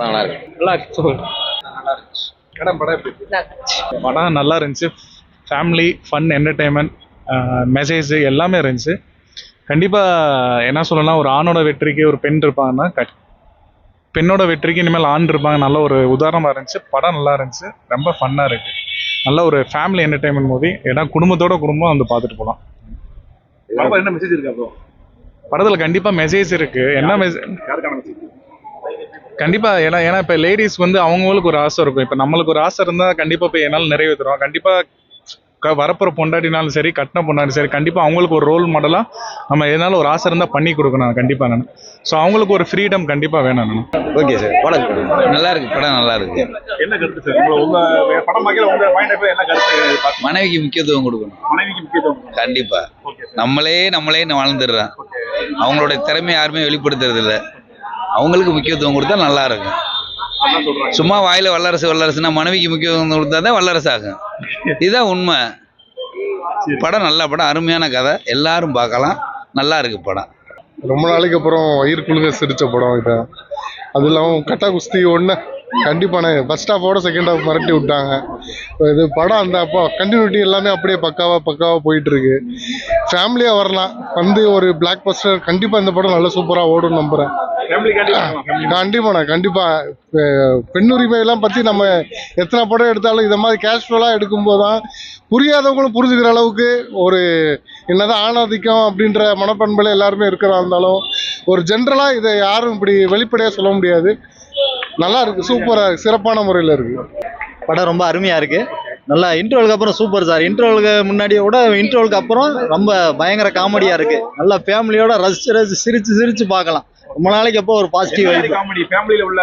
நல்லா இருக்கு. நல்லா இருக்கு. நல்லா இருந்துச்சு. படம் எப்படி படம் நல்லா இருந்துச்சு. ஃபேமிலி ஃபன் என்டர்டைன்மெண்ட் மெசேஜ் எல்லாமே இருந்துச்சு. கண்டிப்பாக என்ன சொல்லலாம், ஒரு ஆணோட வெற்றிக்கு ஒரு பெண் இருப்பாங்கன்னா பெண்ணோட வெற்றிக்கு இனிமேல் ஆண் இருப்பாங்க. நல்ல ஒரு உதாரணமாக இருந்துச்சு. படம் நல்லா இருந்துச்சு. ரொம்ப ஃபன்னாக இருக்கு. நல்ல ஒரு ஃபேமிலி என்டர்டைன்மெண்ட் மூவி. ஏன்னா குடும்பம் வந்து பார்த்துட்டு போகலாம். என்ன மெசேஜ் இருக்கு அப்புறம் படத்தில் கண்டிப்பாக மெசேஜ் இருக்கு. என்ன மெசேஜ்? யாருக்கான மெசேஜ்? கண்டிப்பாக ஏன்னா இப்போ லேடிஸ் வந்து அவங்களுக்கு ஒரு ஆசை இருக்கும். இப்போ நம்மளுக்கு ஒரு ஆசை இருந்தால் கண்டிப்பாக போய் என்னால் நிறைவேற்றுறோம். கண்டிப்பாக வரப்போகிற பொண்டாட்டினாலும் சரி, கட்டின பொண்டாட்டி சரி, கண்டிப்பாக அவங்களுக்கு ஒரு ரோல் மாடலாக நம்ம எதனால ஒரு ஆசை இருந்தால் பண்ணி கொடுக்கணும் கண்டிப்பாக நான். ஸோ அவங்களுக்கு ஒரு ஃப்ரீடம் கண்டிப்பாக வேணும் நான். ஓகே சார், படம் நல்லா இருக்கு. படம் நல்லா இருக்கு. என்ன கருத்து சார் உங்க படம் பார்க்கல? உங்க பாயிண்ட் ஆஃப் வியூ என்ன கருத்து? மனைவிக்கு முக்கியத்துவம் கொடுக்கணும். மனைவிக்கு முக்கியத்துவம் கண்டிப்பா. நம்மளே வாழ்ந்துடுறோம். அவங்களோட திறமை யாருமே வெளிப்படுத்துறது இல்லை. அவங்களுக்கு முக்கியத்துவம் கொடுத்தா நல்லா இருக்கும். சும்மா வாயில வல்லரசுனா மனைவிக்கு முக்கியத்துவம் கொடுத்தாதான் வல்லரசு ஆகும். இதுதான் உண்மை. படம் நல்ல படம், அருமையான கதை, எல்லாரும் பார்க்கலாம். நல்லா இருக்கு படம். ரொம்ப நாளைக்கு அப்புறம் வயிறுக்குழுங்க சிரிச்ச படம் இது. அது இல்லாமல் கட்டா குஸ்தி ஒன்று கண்டிப்பான ஃபர்ஸ்ட் ஹாஃபோட செகண்ட் ஹாஃப் மிரட்டி விட்டாங்க. இது படம் அந்த அப்போ கண்டினியூட்டி எல்லாமே அப்படியே பக்காவாக போயிட்டு இருக்கு. ஃபேமிலியாக வரலாம். வந்து ஒரு பிளாக் பஸ்டர் கண்டிப்பாக இந்த படம் நல்லா சூப்பராக ஓடும்னு நம்புகிறேன். கண்டிப்பாக பெண்ணுரிமையெல்லாம் பற்றி நம்ம எத்தனை படம் எடுத்தாலும் இந்த மாதிரி கேஷுவலாக எடுக்கும்போது தான் புரியாதவங்களும் புரிஞ்சுக்கிற அளவுக்கு ஒரு என்னதான் ஆணாதிக்கம் அப்படின்ற மனப்பண்பில் எல்லாருமே இருக்கிறதா இருந்தாலும் ஒரு ஜென்ரலாக இதை யாரும் இப்படி வெளிப்படையாக சொல்ல முடியாது. நல்லா இருக்கு, சூப்பராக இருக்கு, சிறப்பான முறையில் இருக்கு. படம் ரொம்ப அருமையாக இருக்கு. நல்லா இன்ட்ரோலுக்கு அப்புறம் சூப்பர் சார். இன்ட்ரோலுக்கு முன்னாடியே விட இன்ட்ரோலுக்கு அப்புறம் ரொம்ப பயங்கர காமெடியாக இருக்கு. நல்லா ஃபேமிலியோட ரசிச்சு சிரிச்சு பார்க்கலாம். ரொம்ப நாளைக்கு அப்போ ஒரு பாசிட்டிவ் காமெடி. ஃபேமிலியில உள்ள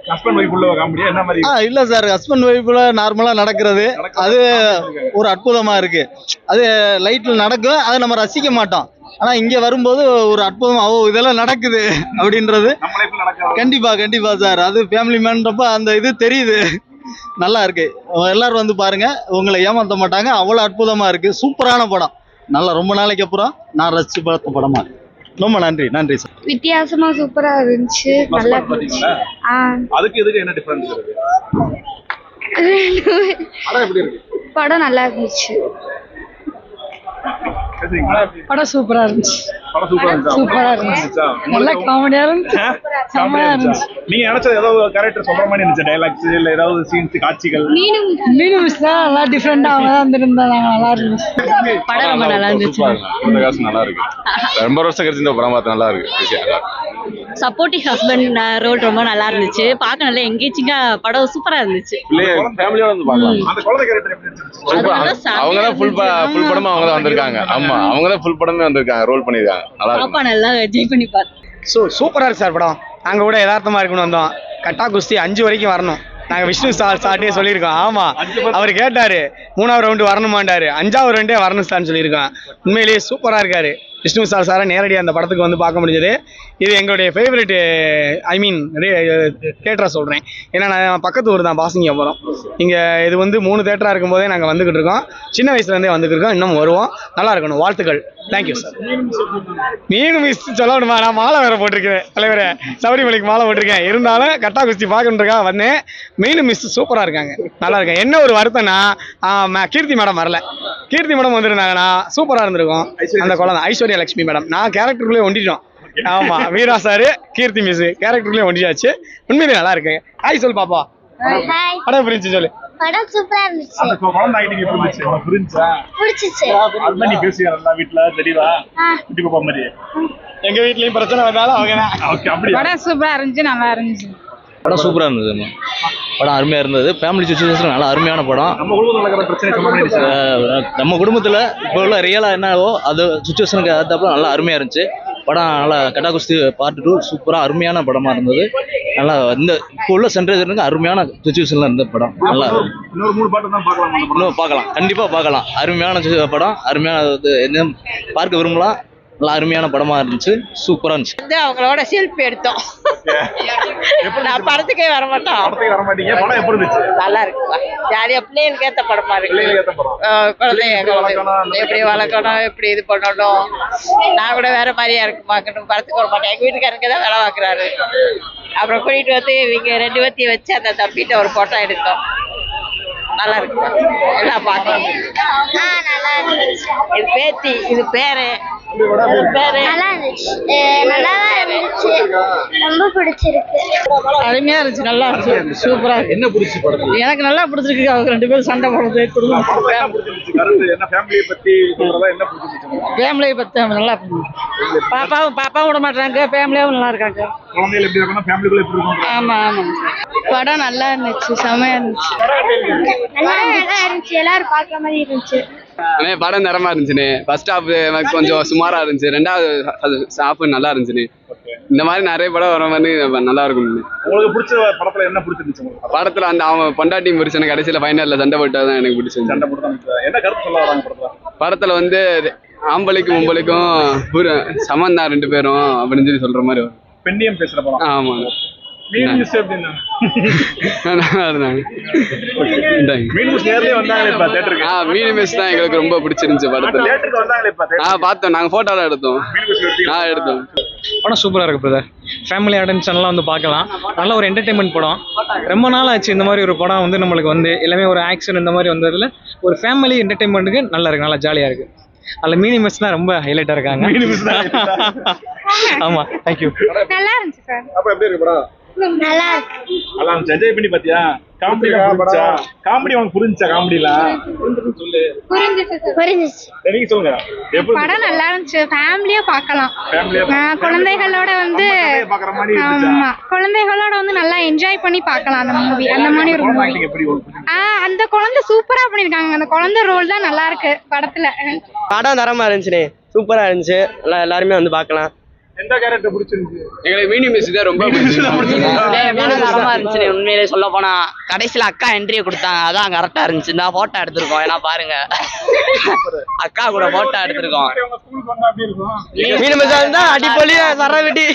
ஹஸ்பண்ட் வைஃப் உள்ள காமெடி என்ன மாதிரி? இல்ல சார், ஹஸ்பண்ட் வைஃப்ல நார்மலா நடக்கிறது அது ஒரு அற்புதமா இருக்கு. அது லைட்ல நடக்கும், அதை நம்ம ரசிக்க மாட்டோம். ஆனா இங்க வரும்போது ஒரு அற்புதமா இதெல்லாம் நடக்குது அப்படின்றது கண்டிப்பா சார். அது ஃபேமிலி மேன்றப்ப அந்த இது தெரியுது. நல்லா இருக்கு. எல்லாரும் வந்து பாருங்க, உங்களை ஏமாத்த மாட்டாங்க. அவ்வளவு அற்புதமா இருக்கு. சூப்பரான படம். நல்லா ரொம்ப நாளைக்கு அப்புறம் நான் ரசிச்சு பார்த்த படமா. ரொம்ப நன்றி சார். வித்தியாசமா சூப்பரா இருந்துச்சு. நல்லா இருந்துச்சு. அதுக்கு என்ன டிஃபரன்ஸ் இருக்கு? படம் நல்லா இருந்துச்சு. படம் சூப்பரா இருந்துச்சு. நல்ல காமெடியா இருந்துச்சு. நீங்க நினைச்சது ஏதாவது கேரக்டர் சொல்ற மாதிரி இருந்துச்சு? டைலாக்ஸ் இல்ல ஏதாவது சீன்ஸ், காட்சிகள்? மீனு மிஸ் தான் நல்லா டிஃபரெண்டா அவங்க வந்திருந்தாங்க. நல்லா இருந்துச்சு. படம் ரொம்ப நல்லா இருந்துச்சு. நல்லா இருக்கு. ரொம்ப வருஷம் கழிச்சு இந்த படம் பார்த்து நல்லா இருக்கு. சப்போர்ட்டிவ் ஹஸ்பண்ட் ரோல் ரொம்ப நல்லா இருந்துச்சு. பார்க்க நல்லா எங்கேஜிங்கா படம் சூப்பரா இருந்துச்சு. ஃபேமிலியோட வந்து பார்க்கலாம். அந்த குழந்தை கேரக்டர் எப்படி இருந்துச்சு? அவங்க தான் ஃபுல் படமா அவங்க தான் வந்திருக்காங்க. ஆமா, அவங்க தான் ஃபுல் படமே வந்திருக்காங்க, ரோல் பண்ணிருக்காங்க. நல்லா என்ஜாய் பண்ணி பார்த்தேன். சூப்பரா இருக்கு சார் படம். நாங்க கூட யதார்த்தமா இருக்கணும் வந்தோம். கட்டா குஸ்தி 5 வரைக்கும் வரணும். நாங்க விஷ்ணு சார்ட்டே சொல்லியிருக்கோம். ஆமா, அவர் கேட்டாரு 3வது ரவுண்டு வரணுமாண்டாரு. 5வது ரவுண்டே வரணும் சார்னு சொல்லியிருக்கோம். உண்மையிலேயே சூப்பரா இருக்காரு. விஷ்ணு சாரை நேரடியாக அந்த படத்துக்கு வந்து பார்க்க முடிஞ்சது. இது எங்களுடைய ஃபேவரெட், ஐ மீன் தேட்டரா சொல்கிறேன். ஏன்னா நான் பக்கத்து ஊர் தான், பாசிங்க போகிறோம். இங்கே இது வந்து 3 தேட்டராக இருக்கும்போதே நாங்கள் வந்துக்கிட்டு இருக்கோம். சின்ன வயசுலேருந்தே வந்துக்கிட்டு இருக்கோம். இன்னும் வருவோம். நல்லா இருக்கணும். வாழ்த்துக்கள். Thank you sir. மீன் மிஸ் சொல்லணுமா? நான் மாலை வேற போட்டிருக்கேன் தலைவரே. சபரிமலைக்கு மாலை போட்டிருக்கேன். இருந்தாலும் கட்டா குஸ்தி பார்க்கணுன்றக்காக வந்தேன். மீன் மிஸ் சூப்பராக இருக்காங்க, நல்லா இருக்காங்க. என்ன ஒரு வருத்தம்னா கீர்த்தி மேடம் வரல. கீர்த்தி மேடம் வந்திருந்தாங்கன்னா சூப்பராக இருந்திருக்கும். அந்த குழந்தை ஐஸ்வர்யா லட்சுமி மேடம். நான் கேரக்டருக்குள்ளே ஒண்டிட்டோம். ஆமா, வீரா சாரு, கீர்த்தி மிஸ் கேரக்டருக்குள்ளே ஒண்டியாச்சு. உண்மையிலே நல்லா இருக்கு. ஹாய் சொல் பாப்பா. படம் புரிஞ்சு சொல்லு. படம் சூப்பரா இருந்துச்சு. அந்த குழந்தை ஐடியா எப்படி இருந்துச்சு? உங்களுக்கு புரிஞ்சா? பிடிச்சிச்சு. அதுதான் நீ பேசியா நல்லா வீட்ல தெரியவா? குட்டி பாப்பா மாதிரி. எங்க வீட்லயும் பிரச்சனை வந்தாலும் அவங்க தான். ஓகே, அப்படி. படம் சூப்பரா இருந்துச்சு. நல்லா இருந்துச்சு. படம் சூப்பரா இருந்தது. படம் அருமையா இருந்தது. ஃபேமிலி சுச்சுவேஷன் நல்லா அருமையான படம். நம்ம குடும்பத்துல நடக்கிற பிரச்சனை சொல்ல முடியாது. நம்ம குடும்பத்துல இப்போ உள்ள ரியலா என்னவோ அது சுச்சுவேஷனுக்கு ஏற்றாப்புல நல்லா அருமையா இருந்துச்சு. படம் நல்லா கட்டா குஸ்தி பார்ட் 2 சூப்பரா அருமையான படமா இருந்தது. நல்லா இந்த இப்போ உள்ள சென்ட்ரேஜருக்கு அருமையான சுச்சுவேஷன்ல இருந்த படம். நல்லா இன்னொரு 3 பாட்டு தான் பார்க்கலாம். இன்னும் பார்க்கலாம், கண்டிப்பா பார்க்கலாம். அருமையான படம், அருமையான என்ன பார்க்க விரும்பலாம். நல்லா அருமையான படமா இருந்துச்சு. சூப்பரா இருந்துச்சு. அவங்களோட செல்ஃபி எடுத்தோம். நான் படத்துக்கே வர மாட்டோம். படம் எப்படி இருந்துச்சு? நல்லா இருக்கு. ஜாலியா பிள்ளைங்களுக்கு ஏத்த படமா இருக்கு. குழந்தைங்க எப்படி வளர்க்கணும், எப்படி இது பண்ணணும். நான் கூட வேற மாதிரியா இருக்கு பார்க்கணும். படத்துக்கு வர மாட்டேன். எங்க வீட்டுக்காரங்க தான் வேலை பார்க்குறாரு. அப்புறம் கூட்டிட்டு வந்து இவங்க 2 பேர்த்தையும் வச்சு அந்த தம்பிட்ட ஒரு போட்டோ எடுத்தோம். நல்லா இருக்கு, எல்லாம் பார்க்கலாம். நல்லா இருந்துச்சு. இது பேத்தி, இது பேரு, நல்லா இருந்துச்சு. நல்லா இருந்துச்சு. ரொம்ப பிடிச்சிருக்கு. அருமையா இருந்துச்சு, நல்லா இருந்துச்சு, சூப்பரா இருக்கு. என்ன பிடிச்சி படத்துல? எனக்கு நல்லா பிடிச்சிருக்கு. அவங்க 2 பேரும் சண்டை போடுறது, குடும்பம் படத்துல என்ன பிடிச்சிருந்துச்சு? கருத்து என்ன? ஃபேமிலியை பத்தி சொல்றதா என்ன பிடிச்சிருந்துச்சு? ஃபேமிலியை பத்தி நல்லா இருந்துச்சு. பாப்பாவும் விட மாட்டாங்க, ஃபேமிலியாவும் நல்லா இருக்காங்க. குழந்தைகள் எப்படி இருக்கணும், ஃபேமிலிக்குள்ள எப்படி இருக்கணும்? ஆமா ஆமா, படம் நல்லா இருந்துச்சு, செமையா இருந்துச்சு. நல்லா இருந்துச்சு. எல்லாரும் பார்க்குற மாதிரி இருந்துச்சு. படம் தரமா இருந்துச்சுண்ணே. ஃபர்ஸ்ட் ஹாஃப் கொஞ்சம் சுமாரா இருந்துச்சு, 2வது ஹாஃப் நல்லா இருந்துச்சுண்ணே. இந்த மாதிரி நிறைய படம் வர மாதிரி நல்லா இருக்கும். உங்களுக்கு பிடிச்ச படத்துல என்ன பிடிச்சிருந்துச்சு உங்களுக்கு? படத்துல அந்த அவன் பொண்டாட்டி புருஷனை கடைசியில ஃபைனல்ல சண்டை போட்டதான் எனக்கு பிடிச்சிருந்துச்சு. சண்டை போட்டு தான் என்ன கருத்து சொல்ல வராங்க படத்துல? படத்துல வந்து ஆம்பளைக்கும் பொம்பளைக்கும் சமந்தா 2 பேரும் அப்படின்னு சொல்லி சொல்ற மாதிரி வரும். பெண்ணியம் பேசுற படம். ஆமாங்க, மீன் மிஸ் எப்படின்னா நல்லா இருந்தாங்க. மீன் மிஸ் நேர்லயே வந்தாங்களே இப்ப தியேட்டருக்கு. மீன் மிஸ் தான் எங்களுக்கு ரொம்ப பிடிச்சிருந்துச்சு படத்துல. தியேட்டருக்கு வந்தாங்களே இப்ப பார்த்தோம், நாங்க போட்டோலாம் எடுத்தோம். மீன் மிஸ் எடுத்தோம். படம் சூப்பராக இருக்குது பிரதர். ஃபேமிலி அட்டென்ஷன்லாம் வந்து பார்க்கலாம். நல்ல ஒரு என்டர்டைன்மெண்ட் படம். ரொம்ப நாள் ஆச்சு இந்த மாதிரி ஒரு படம் வந்து நம்மளுக்கு வந்து எல்லாமே ஒரு ஆக்ஷன் இந்த மாதிரி வந்ததில் ஒரு ஃபேமிலி என்டர்டைன்மெண்ட்டுக்கு நல்லா இருக்குது, நல்லா ஜாலியாக இருக்குது. அதில் மினிமஸ் தான் ரொம்ப ஹைலைட்டாக இருக்காங்க. ஆமாம், தேங்க்யூ. நல்லா இருந்துச்சு சார். அப்ப எப்படி இருக்கு படம்? நல்லா இருக்கு. அதான் என்ஜாய் பண்ணி பாத்தியா? காமெடி புரிஞ்சா? காமெடி உனக்கு புரிஞ்சா? காமெடிலாம் சொல்லு. புரிஞ்சிச்சு. நீங்க சொல்லுங்க. எப்படி படம் நல்லா இருந்துச்சு. ஃபேமிலியா பார்க்கலாம். ஃபேமிலியா குழந்தைகளோட வந்து பாக்குற மாதிரி இருந்துச்சா? ஆமா, குழந்தைகளோட வந்து நல்லா என்ஜாய் பண்ணி பார்க்கலாம் அந்த மூவி. அந்த மாதிரி ஒரு மூவி. எப்படி உங்களுக்கு? அந்த குழந்தை சூப்பரா பண்ணிருக்காங்க. அந்த குழந்தை ரோல் தான் நல்லா இருக்கு படத்துல. படம் தரமா இருந்துச்சுண்ணே, சூப்பரா இருந்துச்சு. எல்லாருமே வந்து பார்க்கலாம். எந்த கேரக்டர் பிடிச்சிருந்துச்சு? எங்களுக்கு மினி மிஸ் தான் ரொம்ப தரமா இருந்துச்சு. உண்மையிலே சொல்ல போனா கடைசியில அக்கா என்ட்ரியை கொடுத்தாங்க, அதான் கரெக்டா இருந்துச்சு. இந்த போட்டோ எடுத்திருக்கோம், ஏன்னா பாருங்க அக்கா கூட போட்டோ எடுத்திருக்கோம். ஸ்கூலுக்கு வந்தா அப்படி இருக்கும். மீன் மிஸ் தான் அடிப்பொலியா சரவெட்டி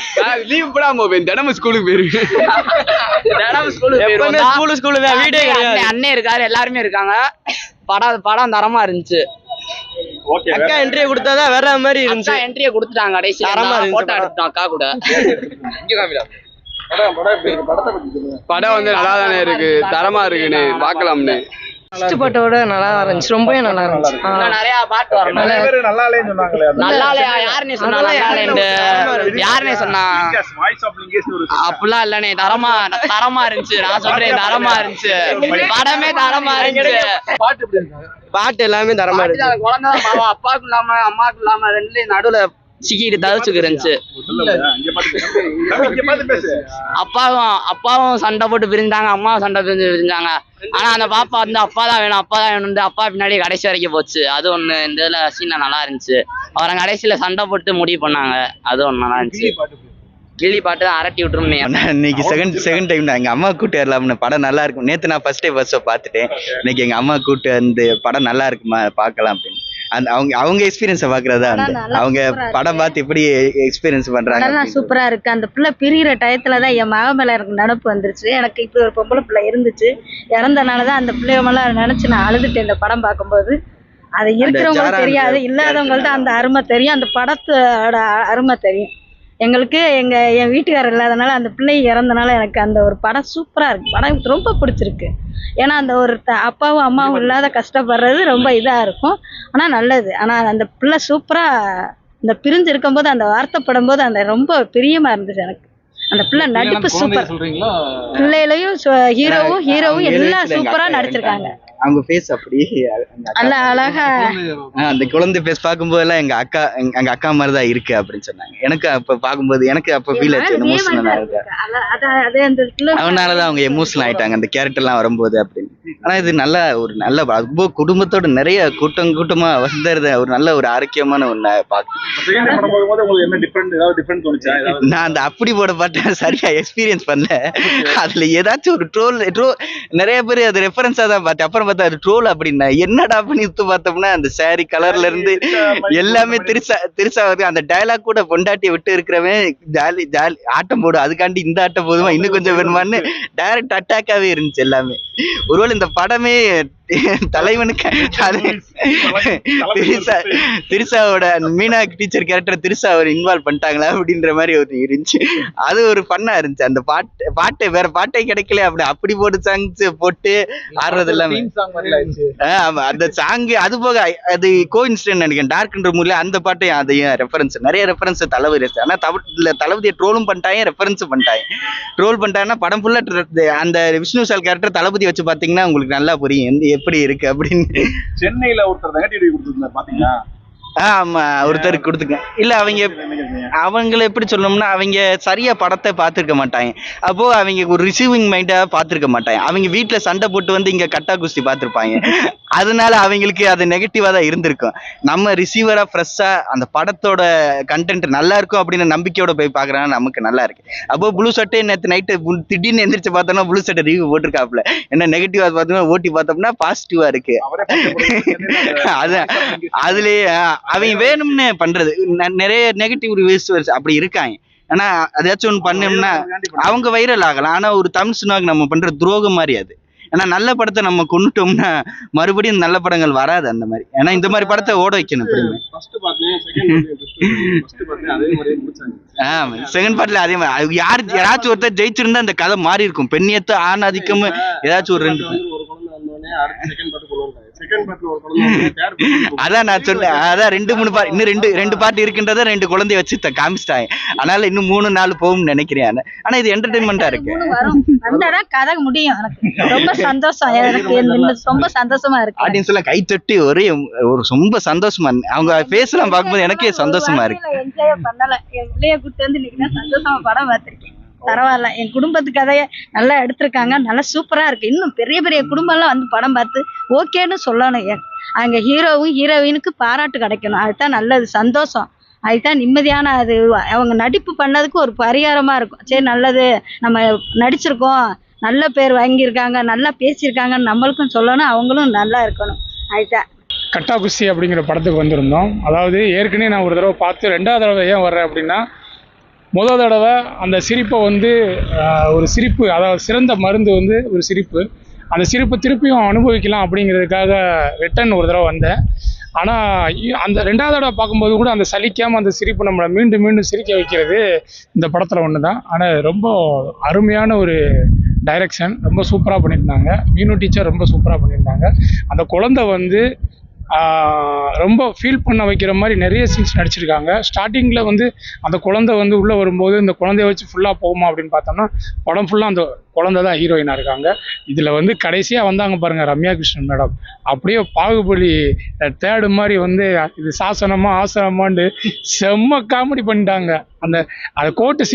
லீவ் போடாம போவேன். தினமும் ஸ்கூலுக்கு போயிருவேன். ஸ்கூலு வீடே கிடையாது. அண்ணே இருக்காரு, எல்லாருமே இருக்காங்க. படம் தரமா இருந்துச்சு. ஓகே. அக்கா என்ட்ரியை கொடுத்தாதான் வேற மாதிரி இருந்துச்சு. என்ட்ரியை கொடுத்துட்டாங்க கடைசியில. தரமா போட்டோ எடுத்தோம் அக்கா கூட. படம் வந்து நல்லா தானே இருக்கு, தரமா இருக்குன்னு பாக்கலாம்னு. ஃபர்ஸ்ட் பாட்டோட நல்லா இருந்துச்சு, ரொம்பவே நல்லா இருந்துச்சு. நிறைய பாட்டு வரணும். நிறைய பேர் நல்லா இல்லைன்னு சொன்னாங்களே. நல்லா இல்லையா? யாருன்னே சொன்னா நல்லா இல்லைன்னு? யாருன்னே சொன்னா? வாய்ஸ் ஆஃப் லிங்கேஷ் ஒரு அப்படிலாம் இல்லனே. தரமா இருந்துச்சு. நான் சொல்றேன் தரமா இருந்துச்சு. படமே தரமா இருந்துச்சு. பாட்டு எப்படி இருக்கு? பாட்டு எல்லாமே தரமா இருந்துச்சு. குழந்தை பாவம் அப்பாவுக்கு இல்லாம அம்மாவுக்கு இல்லாம ரெண்டுலயும் நடுவுல சிக்கிட்டு தவிச்சுக்கு இருந்துச்சு. இங்க பாத்து பேசு. அப்பாவும் சண்டை போட்டு பிரிஞ்சாங்க, அம்மாவும் சண்டை பிரிஞ்சாங்க. ஆனா அந்த பாப்பா வந்து அப்பா தான் வேணும் அப்பா பின்னாடி கடைசி வரைக்கும் போச்சு. அது ஒண்ணு இந்த இதுல சீனா நல்லா இருந்துச்சு. அவரை கடைசியில சண்டை போட்டு முடிவு பண்ணாங்க, அது ஒண்ணு நல்லா இருந்துச்சு. கிளி பாட்டு தான் அரட்டி விட்டுருமே. இன்னைக்கு செகண்ட் டைம் நான் எங்க அம்மா கூட்டு வரலாம்னு. படம் நல்லா இருக்கும். நேத்து நான் ஃபர்ஸ்ட் ஷோ பார்த்துட்டேன். இன்னைக்கு எங்க அம்மா கூட்டு அந்த படம் நல்லா இருக்குமா பார்க்கலாம் அப்படின்னு. அந்த அவங்க எக்ஸ்பீரியன்ஸை பாக்குறதா அவங்க படம் பார்த்து எப்படி எக்ஸ்பீரியன்ஸ் பண்றாங்க. சூப்பரா இருக்கு. அந்த பிள்ளை பிரிகிற டயத்துலதான் என் மக மேல எனக்கு நினப்பு வந்துருச்சு. எனக்கு இப்படி ஒரு பொம்பளை பிள்ளை இருந்துச்சு, இறந்தனாலதான் அந்த பிள்ளைய மேல நினைச்சு நான் அழுதுட்டேன் இந்த படம் பார்க்கும்போது. அது இருக்கிறவங்களுக்கு தெரியாது, இல்லாதவங்கள்ட்ட அந்த அருமை தெரியும், அந்த படத்தோட அருமை தெரியும். எங்களுக்கு என் வீட்டுக்காரர் இல்லாதனால அந்த பிள்ளை இறந்தனால எனக்கு அந்த ஒரு படம் சூப்பரா இருக்கு. படம் எனக்கு ரொம்ப பிடிச்சிருக்கு. ஏன்னா அந்த ஒரு அப்பாவும் அம்மாவும் இல்லாத கஷ்டப்படுறது ரொம்ப இதா இருக்கும். ஆனா நல்லது. ஆனா அந்த பிள்ளை சூப்பரா இந்த பிரிஞ்சு இருக்கும்போது அந்த வார்த்தைப்படும் போது அந்த ரொம்ப பிரியமா இருந்துச்சு எனக்கு. அந்த பிள்ளை நடிப்பு சூப்பர். பிள்ளையிலையும் ஹீரோவும் எல்லாம் சூப்பரா நடிச்சிருக்காங்க. அவங்க ஃபேஸ் அப்படி நல்ல அழகா அந்த குழந்தை ஃபேஸ் பார்க்கும்போது எல்லாம் எங்க அக்கா மாதிரி தான் இருக்கு அப்படின்னு சொன்னாங்க. எனக்கு அப்ப பார்க்கும்போது எனக்கு அப்ப ஃபீல் ஆச்சு, எமோஷனல் ஆயிருக்கு. அதனாலதான் அவங்க எமோஷனல் ஆயிட்டாங்க அந்த கேரக்டர் எல்லாம் வரும்போது அப்படின்னு. ஆனா இது நல்ல ரொம்ப குடும்பத்தோட நிறைய கூட்டமா வந்தது ஒரு நல்ல ஒரு ஆரோக்கியமான ஒண்ணு பார்க்க. நான் அந்த அப்படி போட பாட்டேன் சரியா எக்ஸ்பீரியன்ஸ் பண்ணல. அதுல ஏதாச்சும் ஒரு ட்ரோல் நிறைய பேர் அது ரெஃபரன்ஸா தான் பார்த்தேன். அப்புறம் பார்த்தா அது ட்ரோல் அப்படின்னா என்னடா பண்ணி பார்த்தோம்னா அந்த சாரி கலர்ல இருந்து எல்லாமே திருசா வருது. அந்த டயலாக் கூட பொண்டாட்டியை விட்டு இருக்கிறவன் ஜாலி ஆட்டம் போடும், அதுக்காண்டி இந்த ஆட்டம் போதுமா இன்னும் கொஞ்சம் வேணுமான்னு டைரக்ட் அட்டாக்காவே இருந்துச்சு எல்லாமே. ஒருவேளை இந்த படமே தலைவனுக்கு திருசாவோட மீனா டீச்சர் கேரக்டர் திருசா அவர் இன்வால்வ் பண்ணிட்டாங்களா அப்படின்ற மாதிரி ஒரு இருந்துச்சு. அது ஒரு ஃபன்னா இருந்துச்சு. அந்த பாட்டு வேற பாட்டே கிடைக்கல, அப்படி போட்டு சாங்ஸ் போட்டு ஆடுறது எல்லாமே. ஆமா, அந்த சாங் அது போக அது கோஇன்சிடென்ட் நினைக்கிறேன். டார்க்ன்ற மூலியம் அந்த பாட்டையும் அதையும் ரெஃபரன்ஸ் நிறைய ரெஃபரன்ஸ் தளபதி. ஆனா தளபதியை ட்ரோலும் பண்ணிட்டாங்க, ரெஃபரன்ஸ் பண்ணிட்டாங்க. ட்ரோல் பண்ணிட்டாங்கன்னா படம் ஃபுல்லா அந்த விஷ்ணு விஷால் கேரக்டர் தளபதி வச்சு பாத்தீங்கன்னா உங்களுக்கு நல்லா புரியும் எப்படி இருக்கு அப்படின்னு. சென்னையில ஒருத்தர் நெகட்டிவ் கொடுத்துருந்தாரு பாத்தீங்களா? ஆமா, ஒருத்தருக்கு கொடுத்துருக்கேன். இல்ல அவங்கள எப்படி சொல்லணும்னா அவங்க சரியா படத்தை பார்த்துருக்க மாட்டாங்க. அப்போ அவங்க ஒரு ரிசீவிங் மைண்டா பார்த்துருக்க மாட்டாங்க. அவங்க வீட்டுல சண்டை போட்டு வந்து இங்க கட்டா குஸ்தி பார்த்துருப்பாங்க. அதனால அவங்களுக்கு அது நெகட்டிவா தான் இருந்திருக்கும். நம்ம ரிசீவரா ஃப்ரெஷ்ஷா அந்த படத்தோட கண்டென்ட் நல்லா இருக்கும் அப்படின்னு நம்பிக்கையோட போய் பாக்குறாங்க, நமக்கு நல்லா இருக்கு. அப்போ ப்ளூ சட்டை நேற்று நைட்டு திடீர்னு எந்திரிச்சு பார்த்தோம்னா ப்ளூ சட்டை ரிவ்யூ போட்டிருக்காப்ல. என்ன நெகட்டிவா பார்த்தோம்னா ஓட்டி பார்த்தோம்னா பாசிட்டிவா இருக்கு. அதான் அதுலயே அவங்க வேணும்னு பண்றது நிறைய நெகட்டிவ் ரிவ்யூஸ் அப்படி இருக்காங்க. ஆனா அதாச்சும் ஒன்று பண்ணோம்னா அவங்க வைரல் ஆகலாம். ஆனா ஒரு தமிழ் சினிமாவுக்கு நம்ம பண்ற துரோகம் மாதிரி அது. ஏன்னா நல்ல படத்தை நம்ம கொண்டுட்டோம்னா மறுபடியும் நல்ல படங்கள் வராது அந்த மாதிரி. ஏன்னா இந்த மாதிரி படத்தை ஓட வைக்கணும். செகண்ட் பார்ட்ல அதே மாதிரி யாராச்சும் ஒருத்தர் ஜெயிச்சிருந்தா அந்த கதை மாறி இருக்கும். பெண்ணியத்தை ஆண் அதிகம் ஏதாச்சும் ஒரு 2 அதான் நான் சொன்னேன். அதான் 2-3 பார்ட் இன்னும் 2 பார்ட் இருக்கின்றத 2 குழந்தைய வச்சு காமிச்சிட்டாங்க. அதனால இன்னும் 3-4 போகும்னு நினைக்கிறேன். ஆனா இது என்டர்டைன்மெண்டா இருக்கு. கதை முடியும். எனக்கு ரொம்ப சந்தோஷம், எனக்கு ரொம்ப சந்தோஷமா இருக்கு. ஆடியன்ஸ் எல்லாம் கை தட்டி ஒரு ரொம்ப சந்தோஷமா அவங்க ஃபேஸ் எல்லாம் பார்க்கும்போது எனக்கே சந்தோஷமா இருக்கு. என்ஜாய் பண்ணல, என் பிள்ளைய கூட்டு வந்து இன்னைக்கு தான் சந்தோஷமா படம் பார்த்திருக்கேன். பரவாயில்ல, என் குடும்பத்து கதையை நல்லா எடுத்திருக்காங்க, நல்லா சூப்பரா இருக்கு. இன்னும் பெரிய பெரிய குடும்பம்லாம் வந்து படம் பார்த்து ஓகேன்னு சொல்லணும். அங்க ஹீரோவும் ஹீரோயினுக்கு பாராட்டு கிடைக்கணும். அதுதான் நல்லது, சந்தோஷம். அதுதான் நிம்மதியான அது. அவங்க நடிப்பு பண்ணதுக்கு ஒரு பரிகாரமா இருக்கும். சரி, நல்லது, நம்ம நடிச்சிருக்கோம், நல்ல பேர் வாங்கியிருக்காங்க, நல்லா பேசியிருக்காங்கன்னு நம்மளுக்கும் சொல்லணும், அவங்களும் நல்லா இருக்கணும். அதுதான் கட்டா குஸ்தி அப்படிங்கிற படத்துக்கு வந்திருந்தோம். அதாவது ஏற்கனவே நான் ஒரு தடவை பார்த்து 2வது தடவை ஏன் வர்றேன் அப்படின்னா, முதல் தடவை அந்த சிரிப்பை வந்து ஒரு சிரிப்பு, அதாவது சிறந்த மருந்து வந்து ஒரு சிரிப்பு. அந்த சிரிப்பை திருப்பியும் அனுபவிக்கலாம் அப்படிங்கிறதுக்காக ரிட்டன் ஒரு தடவை வந்தேன். ஆனால் அந்த 2வது தடவை பார்க்கும்போது கூட அந்த சலிக்காமல் அந்த சிரிப்பு நம்மளை மீண்டும் மீண்டும் சிரிக்க வைக்கிறது இந்த படத்தில் ஒன்று தான். ஆனால் ரொம்ப அருமையான ஒரு டைரக்ஷன், ரொம்ப சூப்பராக பண்ணியிருந்தாங்க. மீனு டீச்சர் ரொம்ப சூப்பராக பண்ணியிருந்தாங்க. அந்த குழந்தை வந்து ரொம்ப ஃபீல் பண்ண வைக்கிற மாதிரி நிறைய சீன்ஸ் நடிச்சிருக்காங்க. ஸ்டார்டிங்கில் வந்து அந்த குழந்தை வந்து உள்ளே வரும்போது இந்த குழந்தைய வச்சு ஃபுல்லாக போகுமா அப்படின்னு பார்த்தோம்னா படம் ஃபுல்லாக அந்த குழந்தை தான் ஹீரோயினாக இருக்காங்க. இதில் வந்து கடைசியாக வந்தாங்க பாருங்கள் ரம்யா கிருஷ்ணன் மேடம், அப்படியே பாகுபலி 3 மாதிரி வந்து இது சாசனமா ஆசனமான்னு செம்ம காமெடி பண்ணிட்டாங்க. அந்த கோர்ட்டு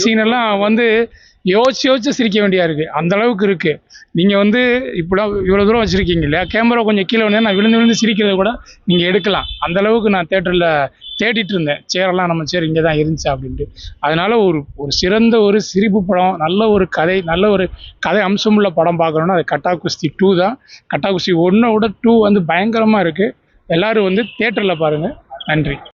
சீனெல்லாம் வந்து யோசிச்சு சிரிக்க வேண்டியா இருக்குது, அந்த அளவுக்கு இருக்குது. நீங்கள் வந்து இப்போலாம் இவ்வளோ தூரம் வச்சுருக்கீங்க இல்லையா, கேமரா கொஞ்சம் கீழே வந்து நான் விழுந்து சிரிக்கிறத கூட நீங்கள் எடுக்கலாம். அந்த அளவுக்கு நான் தேட்டரில் தேடிட்டு இருந்தேன், சேரெல்லாம் நம்ம சேர் இங்கே தான் இருந்துச்சு அப்படின்ட்டு. அதனால ஒரு சிறந்த ஒரு சிரிப்பு படம், நல்ல ஒரு கதை அம்சமுள்ள படம் பார்க்கணுன்னா அது கட்டா குஸ்தி 2 தான். கட்டா குஸ்தி 1 விட 2 வந்து பயங்கரமாக இருக்குது. எல்லோரும் வந்து தேட்டரில் பாருங்கள். நன்றி.